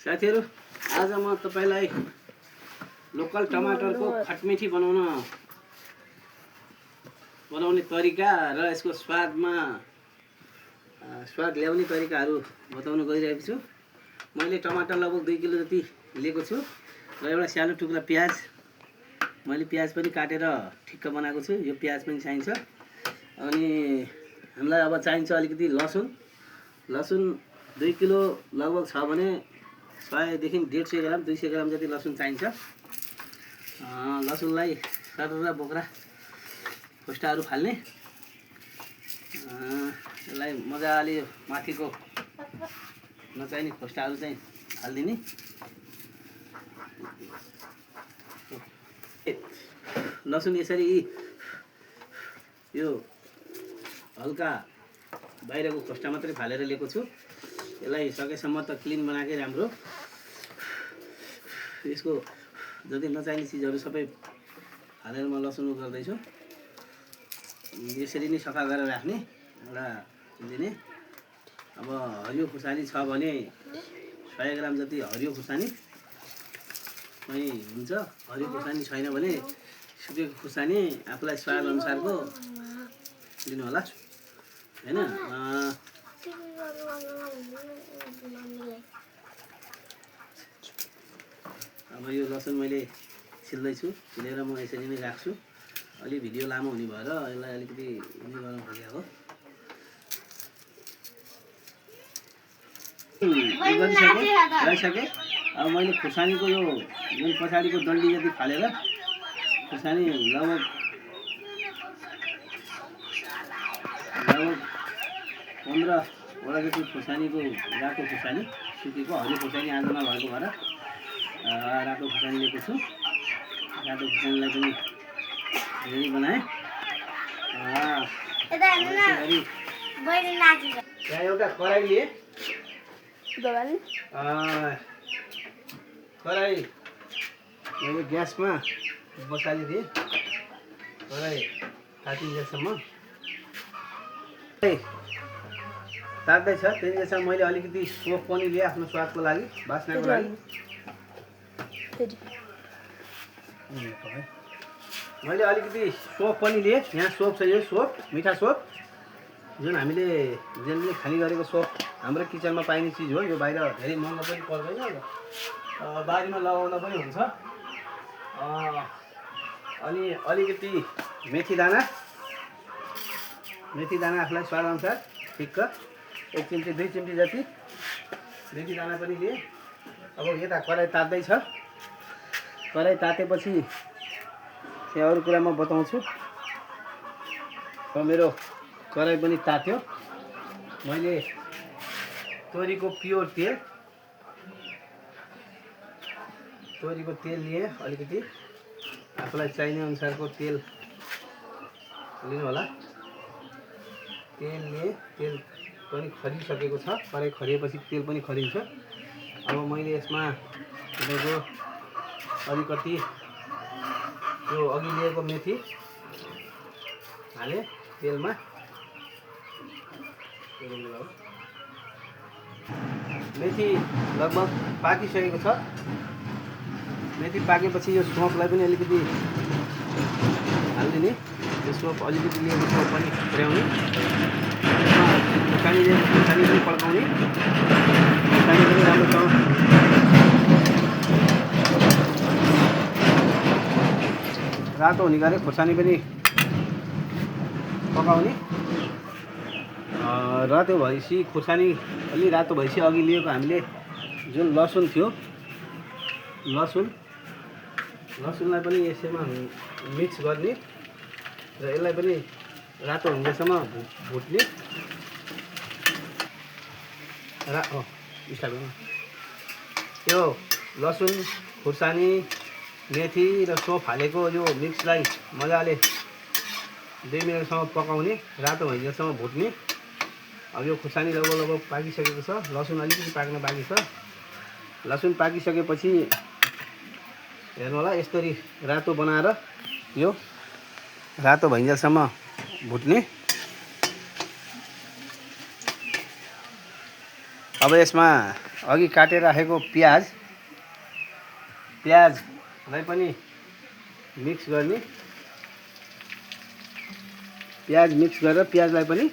साथीहरु आज म तपाईलाई लोकल टमाटरको खटमिठी बनाउने तरिका र यसको स्वाद ल्याउने तरिकाहरु बताउन गइरहेको छु। मैले टमाटर लगभग 2 किलो जति लिएको छु र एउटा सानो टुक्रा प्याज मैले प्याज पनि काटेर ठिक्क बनाएको छु। यो प्याज पनि चाहिन्छ। अनि हामीलाई अब चाहिन्छ अलिकति लसुन 2 किलो लगभग छ भने 100 देखि 150 ग्राम 200 ग्राम जति लसुन चाहिन्छ। लसुनलाई सरर बोक्रा खोस्टाहरु फाल्ने, यसलाई मजाले माथिको नचाहिने खोस्टाहरु चाहिँ फाल्दिने। लसुन यसरी यो हल्का बाहिरको खोस्टा मात्रै फालेर लिएको छु। यसलाई सकेसम्म त क्लिन बनाएकै राम्रो। यसको जति नचाहिने चीजहरु सबै हालेर म लसुन गर्दै छु। यसरी नै सफा गरेर राख्ने एउटा दिने। अब हरियो खुर्सानी छ भने 100 ग्राम जति हरियो खुर्सानी पनि हुन्छ। हरियो खुर्सानी छैन भने सुकेको खुर्सानी आफुलाई स्वाद अनुसारको लिनु होला हैन। अब यो लसुन मैले छिल्दै छु। छिलेर म यसरी नै राख्छु। अलि भिडियो लामो हुने भएर यसलाई अलिकति उनी गर्न खोजेको हो। राइसके। अब मैले खुर्सानीको यो जुन पछाडीको डन्डी जति फालेर खुर्सानी लगभग 15 वटा जति खुर्सानीको रातो खुर्सानी सुकेको हरियो खुर्सानी आज नभएको भएर रातो खुर्सानी लिएको छु। रातो खुर्सानीलाई पनि धेरै बनाए। यहाँ एउटा कराई लिए। कराई मैले ग्यासमा बसालिदिएँ। कराई तातिन्जेलसम्म तात्दैछ। त्यसैसम्म मैले अलिकति सोप पनि लिएँ आफ्नो स्वादको लागि, बास्नाको लागि। मैले अलिकति सोप पनि लिएँ। यहाँ सोप छ, यो सोप मिठा सोप जुन हामीले जेनरली खाने गरेको सोप हाम्रो किचनमा पाइने चिज हो। यो बाहिर धेरै महँगो पनि पर्दैन, बारीमा लगाउँदा पनि हुन्छ। अनि अलिकति मेथी दाना आफूलाई स्वाद अनुसार ठिक्क 1 चिम्टी 2 चिम्टी जति मेथी दाना पनि लिए। अब यता कराई तात्दैछ। कराई तातेपछि त्यहाँ अरू कुरा म बताउँछु। अब मेरो कराई पनि तात्यो। मैले तोरीको प्योर तोरीको तेल लिए। अलिकति आफूलाई चाहिने अनुसारको तेल लिनु होला। तेल लिए। तेल पनि खरिसकेको छ। कराई खरिएपछि तेल पनि खरिन्छ। अब मैले यसमा तपाईँको अलिकति यो अघि लिएको मेथी हाले तेलमा। मेथी लगभग पाकिसकेको छ। मेथी पाकेपछि यो सोपलाई पनि अलिकति हालिदिने। यो सोप अलिकति लिएको सोप पनि पुर्याउने। खुर्सानी पनि पड्काउने। खुर्सानी पनि राम्रोसँग रातो हुने गरे खुर्सानी पनि पकाउने। रातो भएपछि खुर्सानी अलि रातो भएपछि अघि लिएको हामीले जुन लसुन थियो, लसुनलाई पनि यसैमा मिक्स गर्ने र यसलाई पनि रातो हुँदैसम्म भुट्ने। यो लसुन, खुर्सानी, मेथी र सोप हालेको यो मिक्सलाई मजाले 2 मिनटसम्म पकाउने, रातो भइन्जेलसम्म भुट्ने। अब यो खुर्सानी लगभग पाकिसकेको छ। लसुन अलिकति पाक्न बाँकी छ। लसुन पाकिसकेपछि हेर्नु होला यसरी रातो बनाएर यो रातो भइन्जेलसम्म भुट्ने। अब यसमा अघि काटेर राखेको प्याजलाई पनि मिक्स गर्ने। प्याज मिक्स गरेर प्याजलाई पनि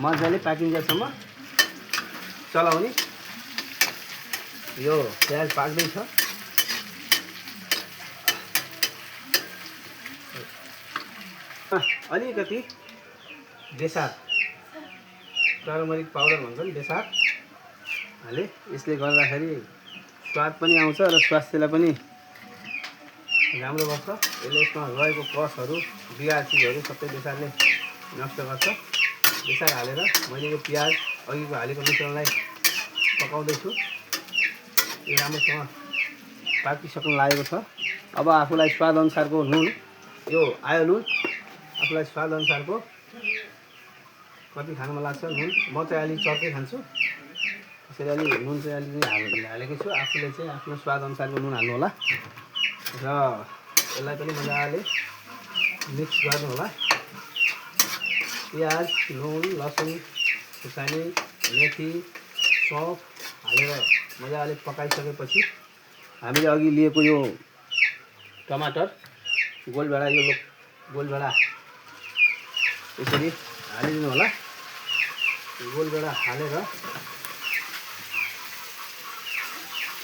मजाले पाकिन्जेलसम्म चलाउने। यो प्याज पाक्दैछ। अलिकति बेसार टर्मरिक पाउडर भन्छ नि, बेसार हाले। यसले गर्दाखेरि स्वाद पनि आउँछ र स्वास्थ्यलाई पनि राम्रो गर्छ। यसले यसमा रहेको कसहरू बिगार चिजहरू सबै बेसारले नष्ट गर्छ। बेसार हालेर मैले यो प्याज अघिको हालेको मिश्रणलाई पकाउँदैछु। यो राम्रोसँग पाकिसक्नु लागेको छ। अब आफूलाई स्वादअनुसारको नुन, यो आयो नुन, आफूलाई स्वादअनुसारको कति खान मन लाग्छ नुन। म चाहिँ अलिक चर्कै खान्छु, त्यसैले अलि नुन चाहिँ अलिकति हालेको छु। आफूले चाहिँ आफ्नो स्वादअनुसारको नुन हाल्नु होला र यसलाई पनि मजाले मिक्स गर्नु होला। प्याज, नुन, लसुन, खुर्सानी, मेथी, सौँफ हालेर मजाले पकाइसकेपछि हामीले अघि लिएको यो टमाटर गोलभेडा, यो गोलभेडा यसरी हालिदिनु होला। गोलभेडा हालेर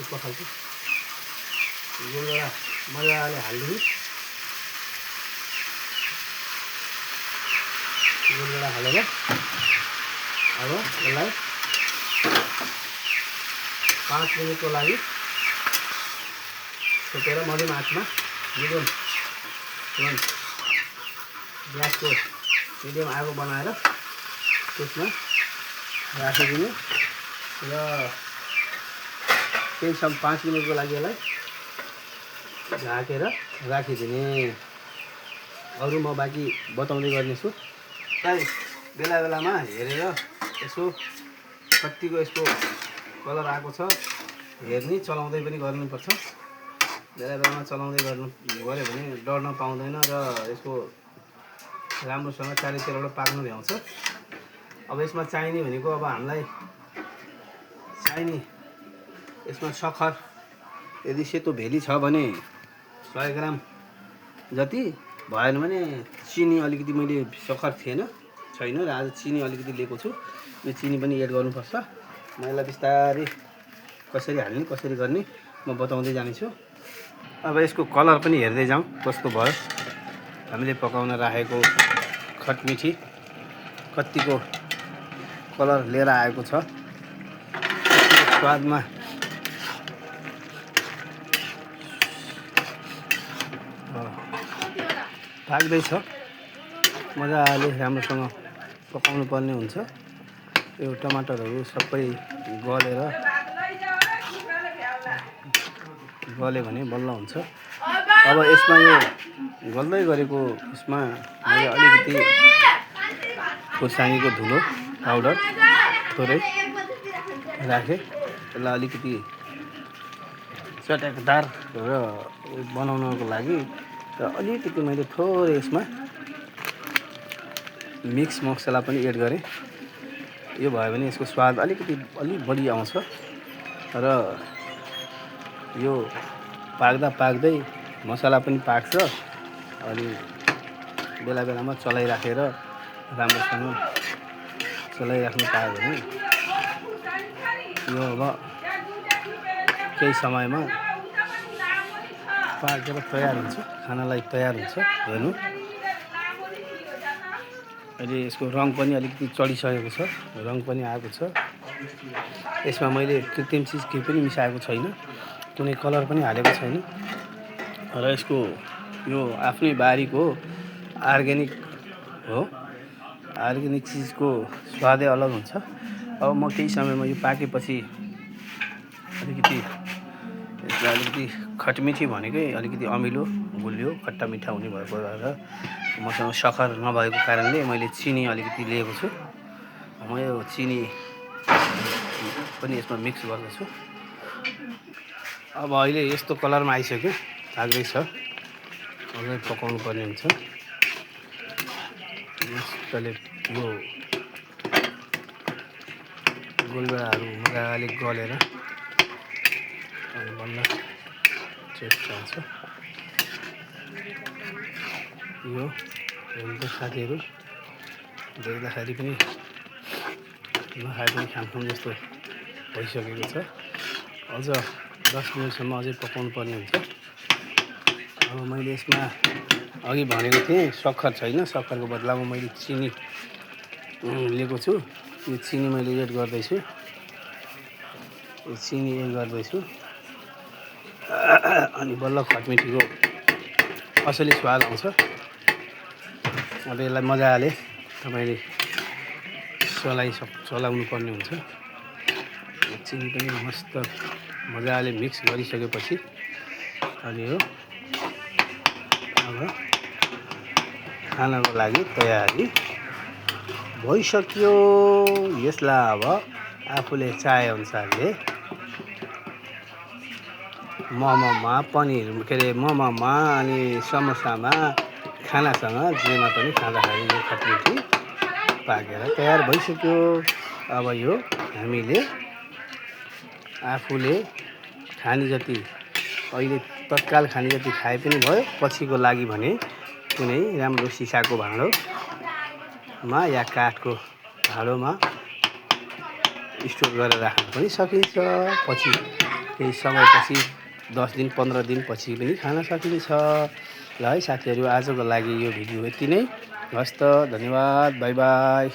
पकाउँछु। गोलभेडा मजाले हालिदिनु। गोलभेडा हालेर अब यसलाई 5 मिनटको लागि छोपेर मध्यम आँचमा मिडियम ग्यासको मिडियम आगो बनाएर त्यसमा राखिदिनु र केही 5 मिनटको लागि यसलाई ढाकेर राखिदिने। अरू म बाँकी बताउँदै गर्नेछु। बेला बेलामा हेरेर यसो कतिको यसको कलर आएको छ हेर्ने, चलाउँदै पनि गर्नुपर्छ। बेला बेलामा चलाउँदै गऱ्यो भने डढ्न पाउँदैन र यसको राम्रोसँग चारैतिरबाट पाक्नु भ्याउँछ। अब यसमा चाहिने भनेको, अब हामीलाई चाहिने यसमा सक्खर, यदि सेतो भेली छ भने 100 ग्राम जति, भएन भने चिनी अलिकति, मैले सक्खर छैन र आज चिनी अलिकति लिएको छु। यो चिनी पनि एड गर्नुपर्छ। म यसलाई बिस्तारै कसरी हाल्ने कसरी गर्ने म बताउँदै जानेछु। अब यसको कलर पनि हेर्दै जाउँ कस्तो भयो। हामीले पकाउन राखेको खटमिठी कतिको कलर लिएर आएको छ। स्वादमा पाक्दैछ। मजाले राम्रोसँग पकाउनु पर्ने हुन्छ। यो टमाटरहरू सबै गल्यो भने बल्ल हुन्छ। अब यसमा यो गल्दै गरेको यसमा मैले अलिकति खुर्सानीको धुलो पाउडर थोरै राखेँ। यसलाई अलिकति चटकदार र बनाउनको लागि र अलिकति मैले थोरै यसमा मिक्स मसला पनि एड गरेँ। यो भयो भने यसको स्वाद अलिक बढी आउँछ र यो पाक्दै मसला पनि पाक्छ। अनि बेला बेलामा चलाइराखेर राम्रोसँग चलाइराख्नु पायो भने यो अब केही समयमा पाकेर तयार हुन्छ, खानालाई तयार हुन्छ। हेर्नु अहिले यसको रङ पनि अलिकति चढिसकेको छ, रङ पनि आएको छ। यसमा मैले कृत्रिम चिज केही पनि मिसाएको छैन, कुनै कलर पनि हालेको छैन र यसको यो आफ्नै बारीको अर्ग्यानिक हो। अर्ग्यानिक चिजको स्वादै अलग हुन्छ। अब म केही समयमा यो पाकेपछि अलिकति यसलाई अलिकति खटमिठी भनेकै अलिकति अमिलो गुलियो खट्टा मिठा हुने भएको भएर मसँग सक्खर नभएको कारणले मैले चिनी अलिकति लिएको छु। म यो चिनी पनि यसमा मिक्स गर्दछु। अब अहिले यस्तो कलरमा आइसक्यो, लाग्दैछ। अझै पकाउनु पर्ने हुन्छ। मजाले यो गोलबेडाहरू मजाले गलेर अनि बल्ल टेस्ट आउँछ। यो हेर्नु साथीहरू देख्दाखेरि पनि नखाए पनि खान्छौँ जस्तो भइसकेको छ। अझ 10 मिनटसम्म अझै पकाउनु पर्ने हुन्छ। अब मैले यसमा अघि भनेको थिएँ सक्खर छैन, सक्खरको बदलामा मैले चिनी लिएको छु। यो चिनी मैले एड गर्दैछु। यो चिनी एड गर्दैछु अनि बल्ल खटमिठीको असली स्वाद आउँछ। अब यसलाई मजाले तपाईँले चलाउनु पर्ने हुन्छ। चिनी पनि मस्त मजाले मिक्स गरिसकेपछि अनि यो अब खानको लागि तयारी भइसक्यो। यसलाई अब आफूले चाहेअनुसारले मोमोमा पनिर के अरे मोमोमा अनि समोसामा खानासँग जेमा पनि खाँदाखेरि यो खटमिठी पाकेर तयार भइसक्यो। अब यो हामीले आफूले खाने जति अहिले तत्काल खाने जति खाए पनि भयो, पछिको लागि भने कुनै राम्रो सिसाको भाँडोमा या काठको भाँडोमा स्टोर गरेर राख्न पनि सकिन्छ। पछि केही समयपछि 10 दिन 15 दिन पछि पनि खान सकिन्छ। ल है साथीहरू, आजको लागि यो भिडियो यति नै। हस्त, धन्यवाद, बाई बाई।